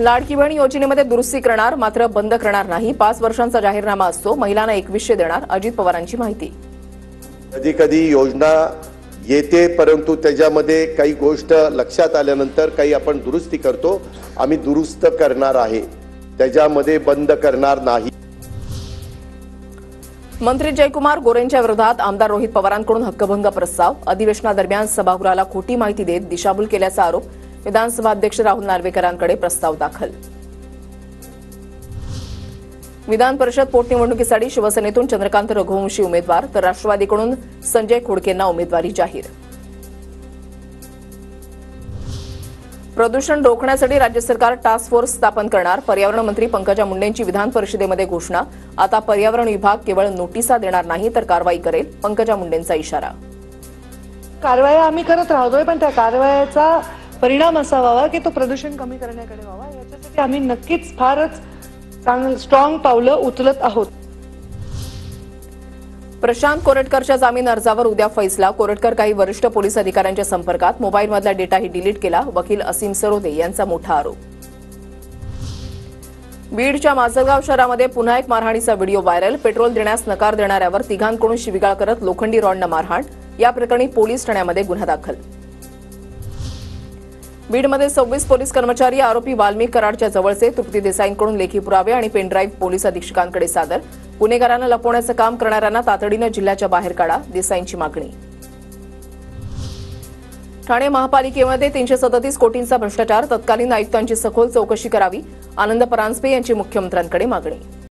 लाडकी बहीण योजनेमध्ये दुरुस्ती करणार, मात्र बंद करणार नाही. 5 वर्षांचा जाहीरनामा असतो. महिलांना 2100 देणार. अजित पवारांची माहिती. कधी कधी योजना येते, परंतु त्याच्यामध्ये काही गोष्ट लक्षात आल्यानंतर काही आपण दुरुस्ती करतो. आम्ही दुरुस्त करणार आहे, त्याच्यामध्ये बंद करणार नाही. मंत्री जयकुमार गोरेंच्या विरोधात आमदार रोहित पवारांकडून हक्कभंग प्रस्ताव. अधिवेशनादरम्यान सभागृहाला खोटी माहिती देत दिशाभूल केल्याचा आरोप. विधानसभा अध्यक्ष राहुल नार्वेकरांकडे प्रस्ताव दाखल. विधान परिषद पोटनिवडणुकीसाठी शिवसेनेतून चंद्रकांत रघुवंशी उमेदवार, तर राष्ट्रवादीकडून संजय खोडकेंना उमेदवारी जाहीर. प्रदूषण रोखण्यासाठी राज्य सरकार टास्क फोर्स स्थापन करणार. पर्यावरण मंत्री पंकजा मुंडेंची विधान परिषदेमध्ये घोषणा. आता पर्यावरण विभाग केवळ नोटिसा देणार नाही, तर कारवाई करेल. पंकजा मुंडेंचा इशारा. कारवाया आम्ही करत राहतोय, पण त्या कारवायाचा परिणाम असा व्हावा की तो प्रदूषण कमी करण्याकडे व्हावा. याच्यासाठी आम्ही नक्कीच फारच स्ट्रॉंग पावलं उचलत आहोत. प्रशांत कोरटकरच्या जामीन अर्जावर उद्या फैसला. कोरटकर काही वरिष्ठ पोलीस अधिकाऱ्यांच्या संपर्कात. मोबाईलमधला डेटाही डिलीट केला. वकील असीम सरोदे यांचा मोठा आरोप. बीडच्या माजलगाव शहरामध्ये पुन्हा एक मारहाणीचा व्हिडिओ व्हायरल. पेट्रोल देण्यास नकार देणाऱ्यावर तिघांकडून शिवीगाळ करत लोखंडी रॉडनं मारहाण. या प्रकरणी पोलीस ठाण्यामध्ये गुन्हा दाखल. बीडमध्ये 26 पोलीस कर्मचारी आरोपी वाल्मिक कराडच्या जवळचे. तृप्ती देसाईंकडून लेखी पुरावे आणि पेनड्राईव्ह पोलीस अधीक्षकांकडे सादर. गुन्हेगारांना लपवण्याचं काम करणाऱ्यांना तातडीनं जिल्ह्याच्या बाहेर काढा, देसाईंची मागणी. ठाणे महापालिकेमध्ये 337 कोटींचा भ्रष्टाचार. तत्कालीन आयुक्तांची सखोल चौकशी करावी. आनंद परांजपे यांची मुख्यमंत्र्यांकडे मागणी.